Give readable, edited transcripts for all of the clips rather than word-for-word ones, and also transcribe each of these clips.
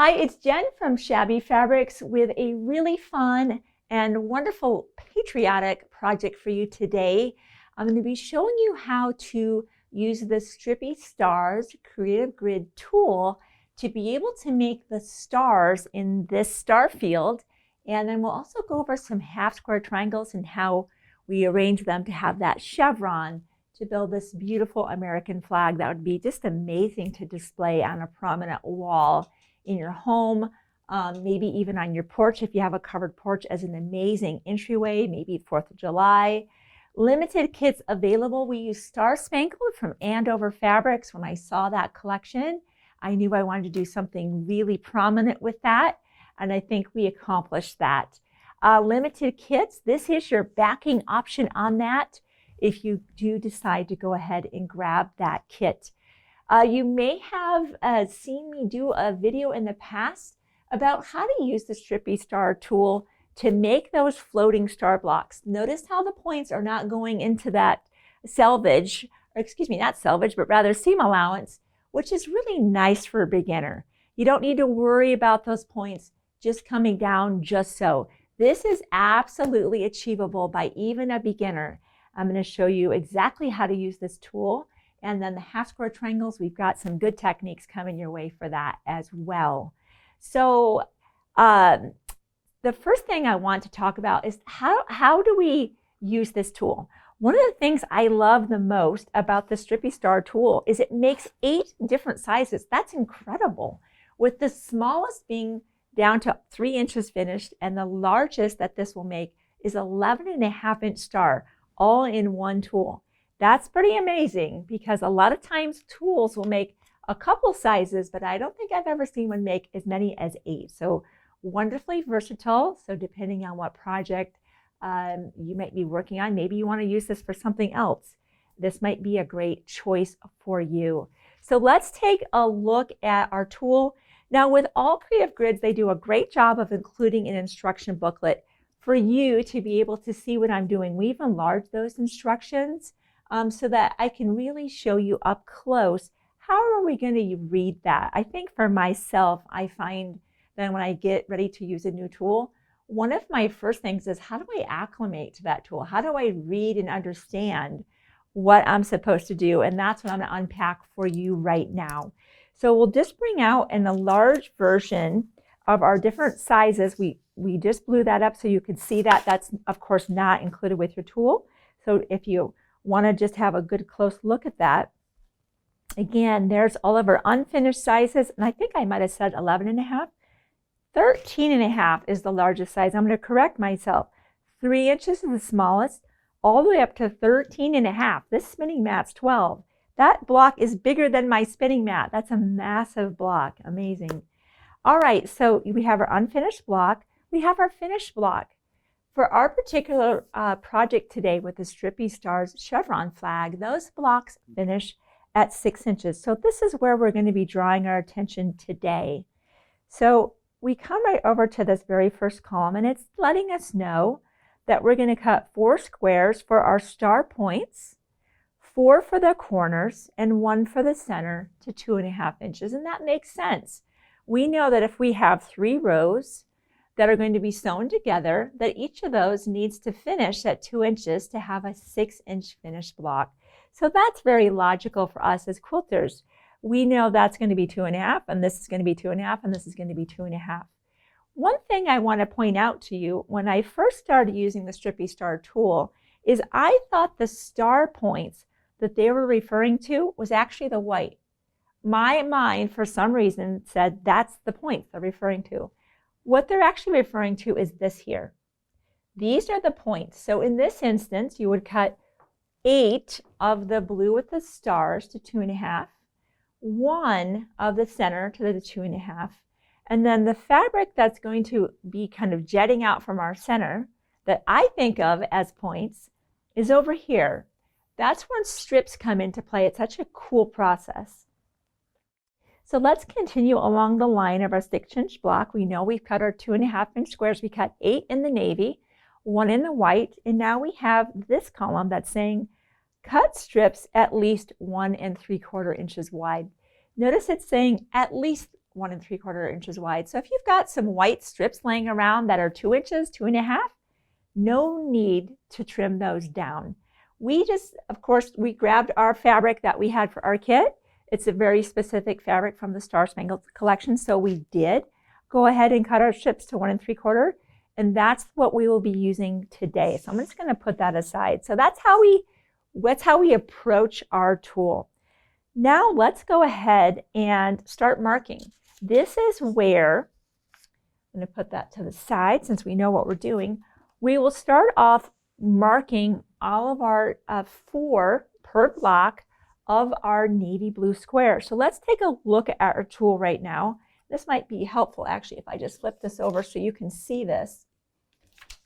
Hi, it's Jen from Shabby Fabrics with a really fun and wonderful patriotic project for you today. I'm going to be showing you how to use the Strippy Stars Creative Grid tool to be able to make the stars in this star field. And then we'll also go over some half square triangles and how we arrange them to have that chevron to build this beautiful American flag that would be just amazing to display on a prominent wall in your home, maybe even on your porch if you have a covered porch as an amazing entryway, maybe 4th of July. Limited kits available. We use Star Spangled from Andover Fabrics. When I saw that collection, I knew I wanted to do something really prominent with that, and I think we accomplished that. Limited kits, this is your backing option on that if you do decide to go ahead and grab that kit. You may have seen me do a video in the past about how to use the Strippy Star tool to make those floating star blocks. Notice how the points are not going into that selvage, or excuse me, not selvage, but rather seam allowance, which is really nice for a beginner. You don't need to worry about those points just coming down just so. This is absolutely achievable by even a beginner. I'm going to show you exactly how to use this tool. And then the half square triangles, we've got some good techniques coming your way for that as well. So the first thing I want to talk about is how do we use this tool? One of the things I love the most about the Strippy Star tool is it makes 8 different sizes. That's incredible. With the smallest being down to 3 inches finished, and the largest that this will make is 11.5-inch star, all in one tool. That's pretty amazing because a lot of times tools will make a couple sizes, but I don't think I've ever seen one make as many as 8. So wonderfully versatile. So depending on what project you might be working on, maybe you want to use this for something else. This might be a great choice for you. So let's take a look at our tool. Now with all creative grids, they do a great job of including an instruction booklet for you to be able to see what I'm doing. We've enlarged those instructions so that I can really show you up close. How are we going to read that? I think for myself, I find that when I get ready to use a new tool, one of my first things is how do I acclimate to that tool? How do I read and understand what I'm supposed to do? And that's what I'm going to unpack for you right now. So we'll just bring out in a large version of our different sizes. We just blew that up so you can see that. That's of course not included with your tool. So if you want to just have a good close look at that. Again, there's all of our unfinished sizes, and I think I might have said 11.5. 13.5 is the largest size. I'm going to correct myself. 3 inches is the smallest, all the way up to 13.5. This spinning mat's 12. That block is bigger than my spinning mat. That's a massive block. Amazing. All right, so we have our unfinished block. We have our finished block. For our particular project today with the Strippy Stars Chevron Flag, those blocks finish at 6 inches. So this is where we're going to be drawing our attention today. So we come right over to this very first column, and it's letting us know that we're going to cut 4 squares for our star points, 4 for the corners, and 1 for the center to 2.5 inches. And that makes sense. We know that if we have 3 rows that are going to be sewn together, that each of those needs to finish at 2 inches to have a 6-inch finished block. So that's very logical for us as quilters. We know that's going to be 2.5, and this is going to be 2.5, and this is going to be 2.5. One thing I want to point out to you, when I first started using the Strippy Star tool, is I thought the star points that they were referring to was actually the white. My mind, for some reason, said that's the points they're referring to. What they're actually referring to is this here. These are the points. So in this instance, you would cut 8 of the blue with the stars to 2.5, 1 of the center to the 2.5, and then the fabric that's going to be kind of jetting out from our center that I think of as points is over here. That's when strips come into play. It's such a cool process. So let's continue along the line of our 6-inch block. We know we've cut our 2.5-inch squares. We cut 8 in the navy, 1 in the white, and now we have this column that's saying cut strips at least 1 3/4 inches wide. Notice it's saying at least 1 3/4 inches wide. So if you've got some white strips laying around that are 2 inches, 2.5, no need to trim those down. We just, of course, we grabbed our fabric that we had for our kit. It's a very specific fabric from the Star Spangled collection, so we did go ahead and cut our strips to 1 3/4, and that's what we will be using today. So I'm just going to put that aside. So that's how we approach our tool. Now let's go ahead and start marking. This is where, I'm going to put that to the side since we know what we're doing. We will start off marking all of our 4 per block of our navy blue square. So let's take a look at our tool right now. This might be helpful actually if I just flip this over so you can see this,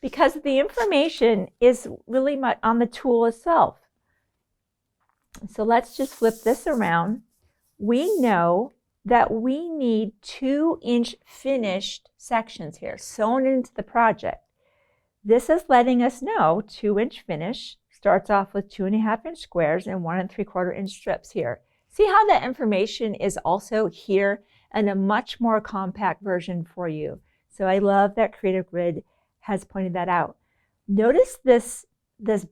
because the information is really much on the tool itself. So let's just flip this around. We know that we need 2-inch finished sections here sewn into the project. This is letting us know 2-inch finish starts off with 2.5-inch squares and 1 3/4 inch strips here. See how that information is also here in a much more compact version for you. So I love that Creative Grid has pointed that out. Notice this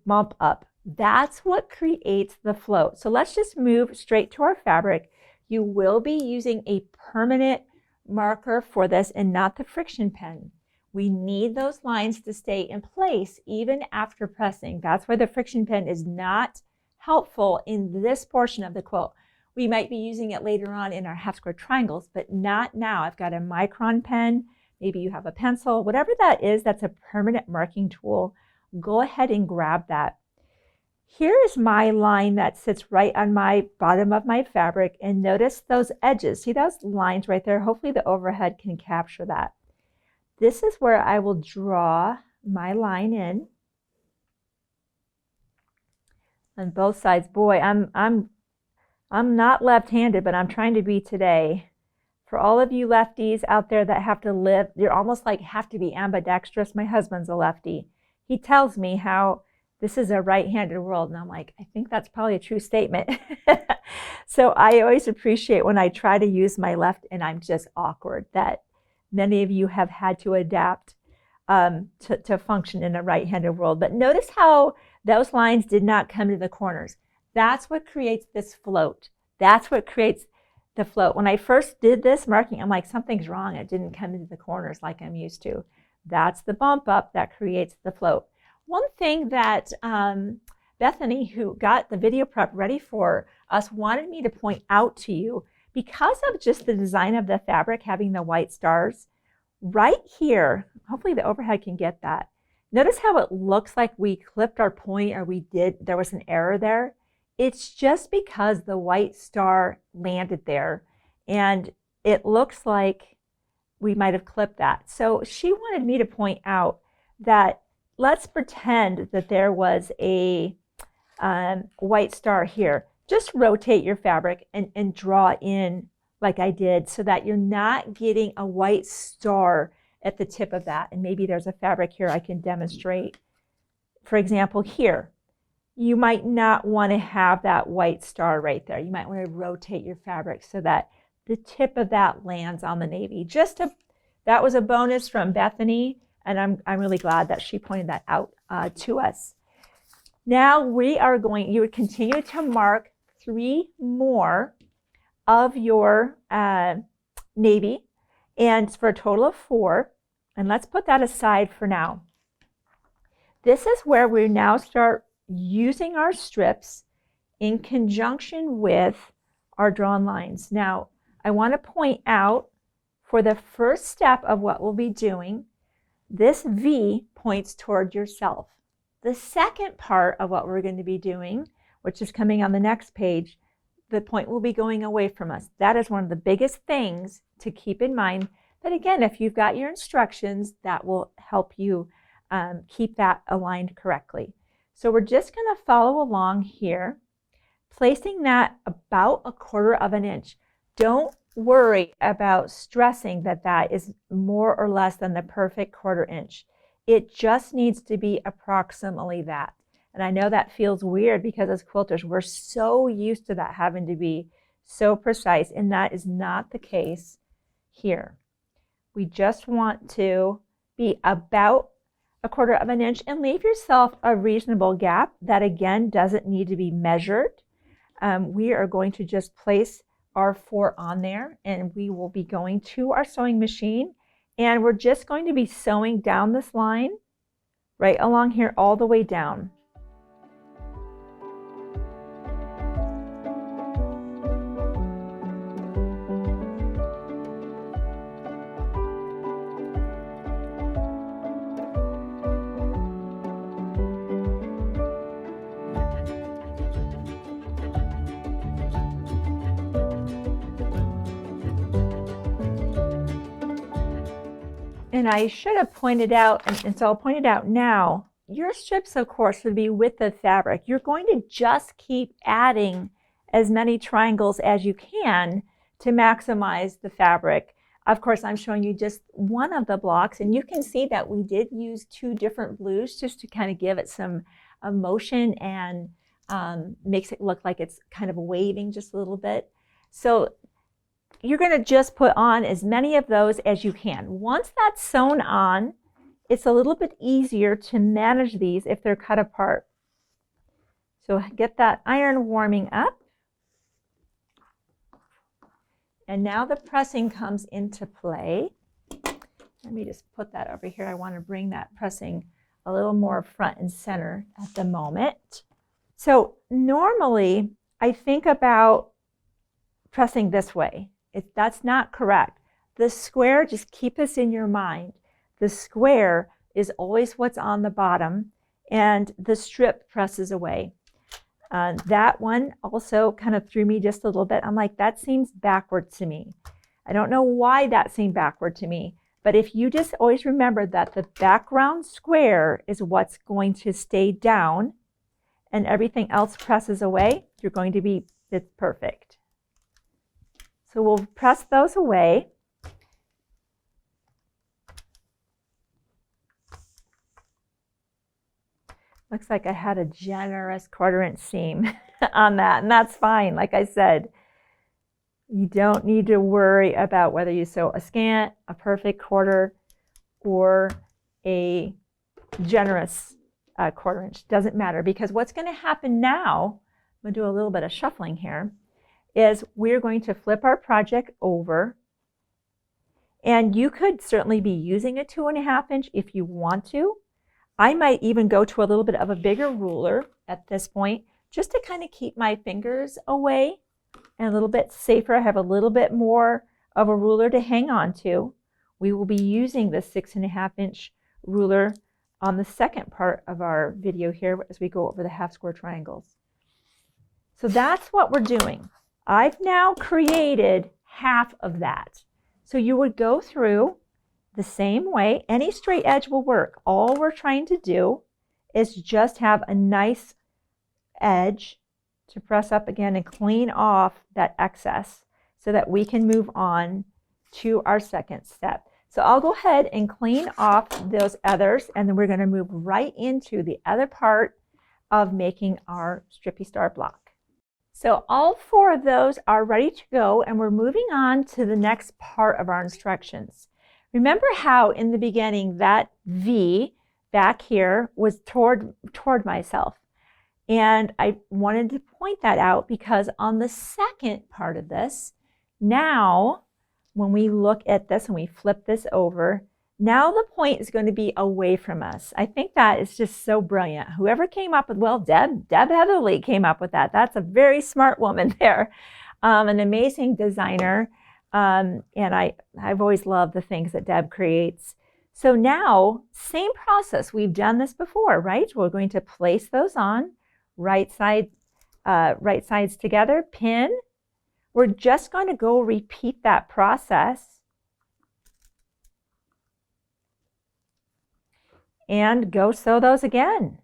bump up. That's what creates the float. So let's just move straight to our fabric. You will be using a permanent marker for this and not the friction pen. We need those lines to stay in place even after pressing. That's why the friction pen is not helpful in this portion of the quilt. We might be using it later on in our half square triangles, but not now. I've got a micron pen. Maybe you have a pencil, whatever that is, that's a permanent marking tool. Go ahead and grab that. Here is my line that sits right on my bottom of my fabric, and notice those edges. See those lines right there? Hopefully the overhead can capture that. This is where I will draw my line in on both sides. Boy, I'm not left-handed, but I'm trying to be today. For all of you lefties out there that have to live, you're almost like have to be ambidextrous. My husband's a lefty. He tells me how this is a right-handed world, and I'm like, I think that's probably a true statement. So I always appreciate when I try to use my left and I'm just awkward, that many of you have had to adapt to function in a right-handed world. But notice how those lines did not come to the corners. That's what creates this float. That's what creates the float. When I first did this marking, I'm like, something's wrong. It didn't come into the corners like I'm used to. That's the bump up that creates the float. One thing that Bethany, who got the video prep ready for us, wanted me to point out to you, because of just the design of the fabric having the white stars, right here, hopefully the overhead can get that. Notice how it looks like we clipped our point, or there was an error there. It's just because the white star landed there, and it looks like we might have clipped that. So she wanted me to point out that let's pretend that there was a white star here. Just rotate your fabric and draw in like I did, so that you're not getting a white star at the tip of that. And maybe there's a fabric here I can demonstrate. For example, here, you might not want to have that white star right there. You might want to rotate your fabric so that the tip of that lands on the navy. That was a bonus from Bethany, and I'm really glad that she pointed that out to us. Now you would continue to mark 3 more of your navy, and for a total of 4. And let's put that aside for now. This is where we now start using our strips in conjunction with our drawn lines. Now, I want to point out, for the first step of what we'll be doing, this V points toward yourself. The second part of what we're going to be doing, which is coming on the next page, the point will be going away from us. That is one of the biggest things to keep in mind. But again, if you've got your instructions, that will help you keep that aligned correctly. So we're just going to follow along here, placing that about 1/4 inch. Don't worry about stressing that that is more or less than the perfect 1/4 inch. It just needs to be approximately that. And I know that feels weird, because as quilters, we're so used to that having to be so precise, and that is not the case. here. We just want to be about 1/4 of an inch and leave yourself a reasonable gap that again doesn't need to be measured. We are going to just place our 4 on there, and we will be going to our sewing machine, and we're just going to be sewing down this line right along here all the way down. And I should have pointed out, and so I'll point it out now, your strips, of course, would be with the fabric. You're going to just keep adding as many triangles as you can to maximize the fabric. Of course, I'm showing you just one of the blocks, and you can see that we did use 2 different blues just to kind of give it some motion and makes it look like it's kind of waving just a little bit. So you're going to just put on as many of those as you can. Once that's sewn on, it's a little bit easier to manage these if they're cut apart. So get that iron warming up. And now the pressing comes into play. Let me just put that over here. I want to bring that pressing a little more front and center at the moment. So normally I think about pressing this way. That's not correct. The square, just keep this in your mind. The square is always what's on the bottom, and the strip presses away. That one also kind of threw me just a little bit. I'm like, that seems backward to me. I don't know why that seemed backward to me, but if you just always remember that the background square is what's going to stay down and everything else presses away, you're going to be, it's perfect. So we'll press those away. Looks like I had a generous 1/4 inch seam on that, and that's fine. Like I said, you don't need to worry about whether you sew a scant, a perfect 1/4, or a generous 1/4 inch. Doesn't matter, because what's going to happen now, I'm going to do a little bit of shuffling here, is we're going to flip our project over, and you could certainly be using a 2.5 inch if you want to. I might even go to a little bit of a bigger ruler at this point, just to kind of keep my fingers away and a little bit safer. I have a little bit more of a ruler to hang on to. We will be using the 6.5 inch ruler on the second part of our video here as we go over the half square triangles. So that's what we're doing. I've now created half of that. So you would go through the same way. Any straight edge will work. All we're trying to do is just have a nice edge to press up again and clean off that excess so that we can move on to our second step. So I'll go ahead and clean off those others, and then we're going to move right into the other part of making our Strippy Star block. So all 4 of those are ready to go, and we're moving on to the next part of our instructions. Remember how in the beginning that V back here was toward myself. And I wanted to point that out because on the second part of this, now when we look at this and we flip this over, now the point is going to be away from us. I think that is just so brilliant. Whoever came up with, well, Deb Heatherly came up with that. That's a very smart woman there. An amazing designer. And I've always loved the things that Deb creates. So now, same process. We've done this before, right? We're going to place those on, right sides together, pin. We're just going to go repeat that process. And go sew those again.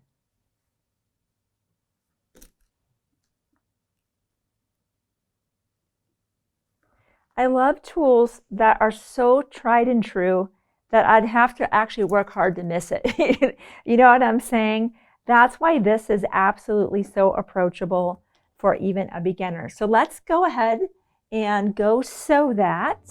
I love tools that are so tried and true that I'd have to actually work hard to miss it. You know what I'm saying? That's why this is absolutely so approachable for even a beginner. So let's go ahead and go sew that.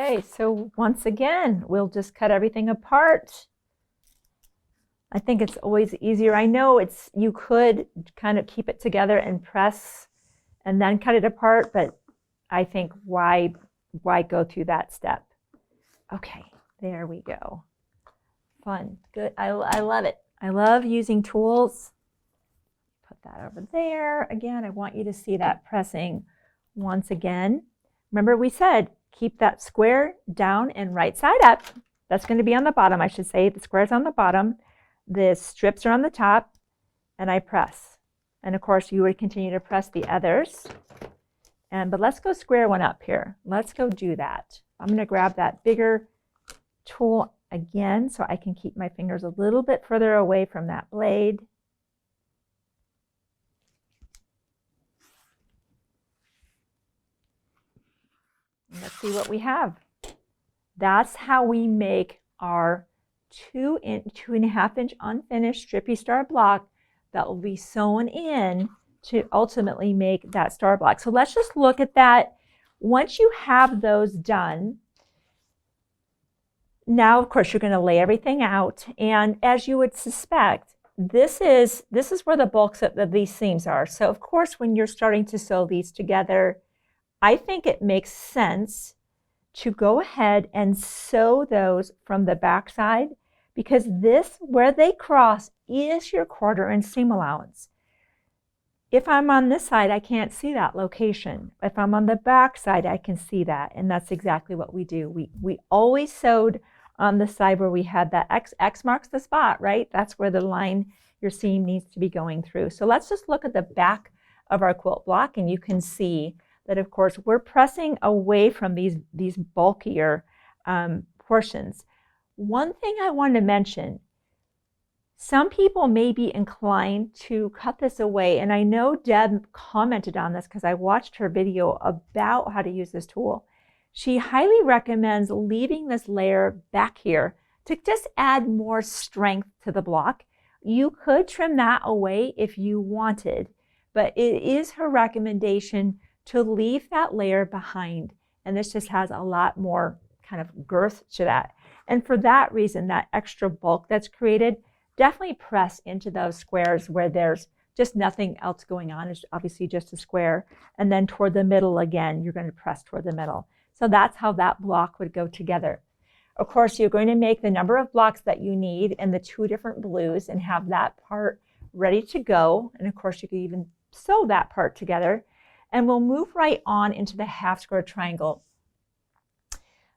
Okay, so once again, we'll just cut everything apart. I think it's always easier. I know you could kind of keep it together and press and then cut it apart, but I think why go through that step? Okay, there we go. Fun, good. I love it. I love using tools. Put that over there. Again, I want you to see that pressing once again. Remember we said keep that square down and right side up. That's going to be on the bottom, I should say. The square's on the bottom. The strips are on the top, and I press. And of course, you would continue to press the others. But let's go square one up here. Let's go do that. I'm going to grab that bigger tool again so I can keep my fingers a little bit further away from that blade. Let's see what we have. That's how we make our 2.5 inch unfinished Strippy Star block that will be sewn in to ultimately make that star block. So let's just look at that. Once you have those done, now of course you're going to lay everything out, and as you would suspect, this is where the bulks of these seams are. So of course when you're starting to sew these together, I think it makes sense to go ahead and sew those from the back side, because this, where they cross, is your 1/4 inch seam allowance. If I'm on this side, I can't see that location. If I'm on the back side, I can see that, and that's exactly what we do. We always sewed on the side where we had that X marks the spot, right? That's where the line your seam needs to be going through. So let's just look at the back of our quilt block, and you can see that, of course, we're pressing away from these bulkier portions. One thing I want to mention, some people may be inclined to cut this away, and I know Deb commented on this because I watched her video about how to use this tool. She highly recommends leaving this layer back here to just add more strength to the block. You could trim that away if you wanted, but it is her recommendation to leave that layer behind, and this just has a lot more kind of girth to that. And for that reason, that extra bulk that's created, definitely press into those squares where there's just nothing else going on. It's obviously just a square. And then toward the middle again, you're going to press toward the middle. So that's how that block would go together. Of course, you're going to make the number of blocks that you need in the 2 different blues and have that part ready to go. And of course, you could even sew that part together. And we'll move right on into the half square triangle.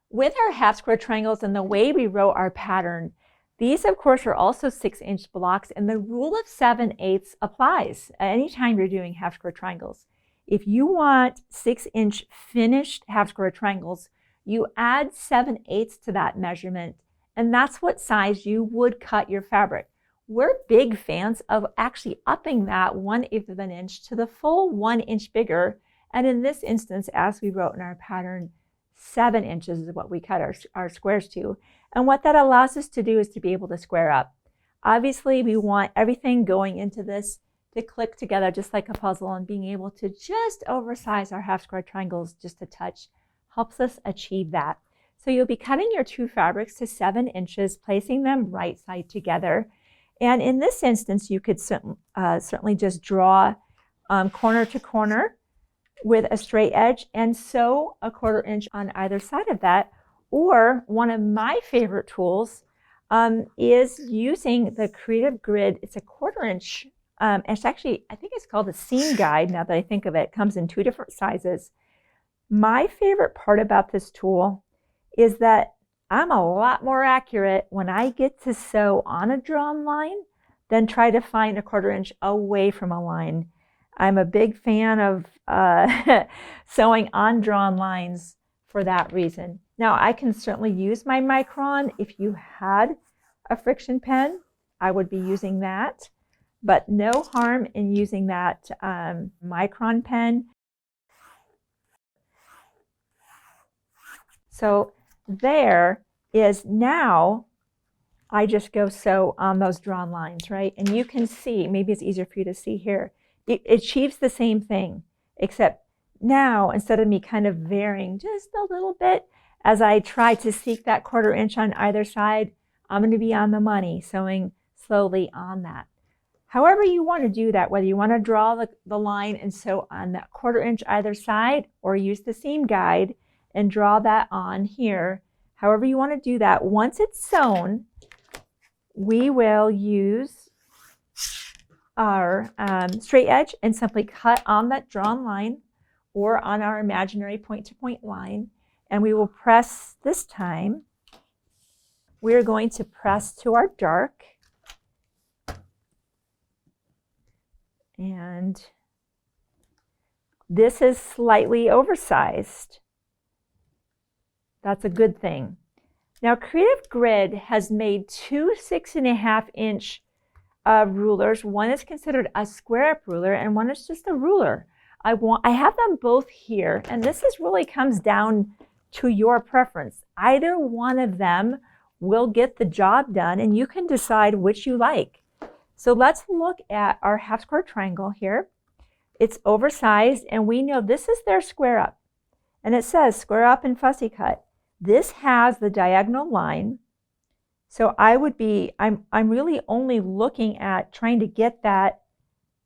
With our half square triangles and the way we wrote our pattern, these of course are also 6 inch blocks, and the rule of 7/8 applies anytime you're doing half square triangles. If you want 6 inch finished half square triangles, you add 7/8 to that measurement, and that's what size you would cut your fabric. We're big fans of actually upping that 1/8 of an inch to the full 1 inch bigger. And in this instance, as we wrote in our pattern, 7 inches is what we cut our squares to. And what that allows us to do is to be able to square up. Obviously, we want everything going into this to click together just like a puzzle, and being able to just oversize our half square triangles just a touch helps us achieve that. So you'll be cutting your 2 fabrics to 7 inches, placing them right side together. And in this instance, you could certainly just draw corner to corner with a straight edge and sew a 1/4 inch on either side of that. Or one of my favorite tools is using the Creative Grid. It's a 1/4 inch. It's actually, I think it's called a seam guide now that I think of it. It comes in 2 different sizes. My favorite part about this tool is that I'm a lot more accurate when I get to sew on a drawn line than try to find a 1/4 inch away from a line. I'm a big fan of sewing on drawn lines for that reason. Now, I can certainly use my micron. If you had a friction pen, I would be using that, but no harm in using that micron pen. So there is, now I just go sew on those drawn lines, right? And you can see, maybe it's easier for you to see here, it achieves the same thing, except now instead of me kind of varying just a little bit as I try to seek that 1/4 inch on either side, I'm going to be on the money, sewing slowly on that. However you want to do that, whether you want to draw the line and sew on that 1/4 inch either side, or use the seam guide and draw that on here, however you want to do that, once it's sewn, we will use our straight edge and simply cut on that drawn line or on our imaginary point-to-point line, and we will press this time. We're going to press to our dark, and this is slightly oversized. That's a good thing. Now, Creative Grid has made 2 6.5 inch rulers. One is considered a square up ruler and one is just a ruler. I have them both here, and this really comes down to your preference. Either one of them will get the job done, and you can decide which you like. So let's look at our half square triangle here. It's oversized, and we know this is their square up, and it says square up and fussy cut. This has the diagonal line, so I'm really only looking at trying to get that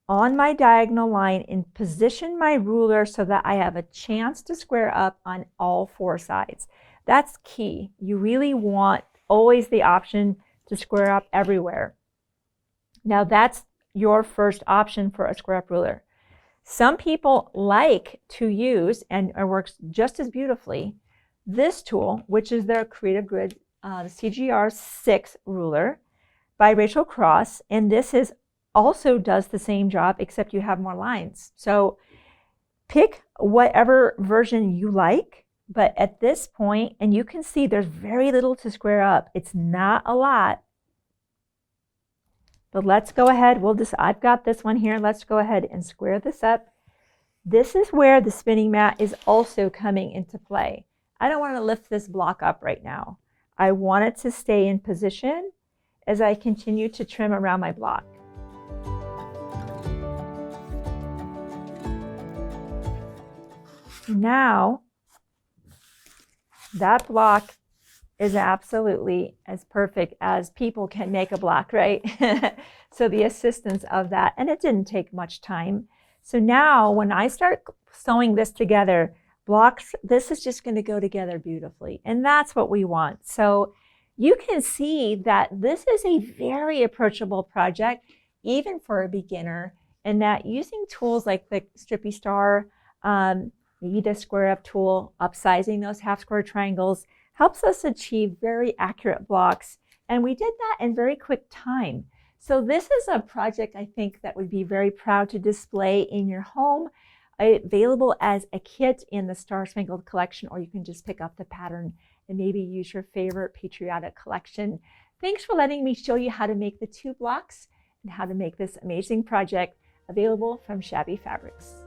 on my diagonal line and position my ruler so that I have a chance to square up on all 4 sides. That's key. You really want always the option to square up everywhere. Now that's your first option for a square up ruler. Some people like to use, and it works just as beautifully, this tool, which is their Creative Grid CGR 6 ruler by Rachel Cross, and this also does the same job, except you have more lines. So pick whatever version you like, but at this point, and you can see there's very little to square up. It's not a lot, but let's go ahead. I've got this one here. Let's go ahead and square this up. This is where the spinning mat is also coming into play. I don't want to lift this block up right now. I want it to stay in position as I continue to trim around my block. Now, that block is absolutely as perfect as people can make a block, right? So the assistance of that, and it didn't take much time. So now when I start sewing this together, blocks, this is just going to go together beautifully, and that's what we want. So you can see that this is a very approachable project, even for a beginner, and that using tools like the Strippy Star, maybe the square up tool, upsizing those half square triangles, helps us achieve very accurate blocks, and we did that in very quick time. So this is a project I think that would be very proud to display in your home, available as a kit in the Star Spangled collection, or you can just pick up the pattern and maybe use your favorite patriotic collection. Thanks for letting me show you how to make the 2 blocks and how to make this amazing project available from Shabby Fabrics.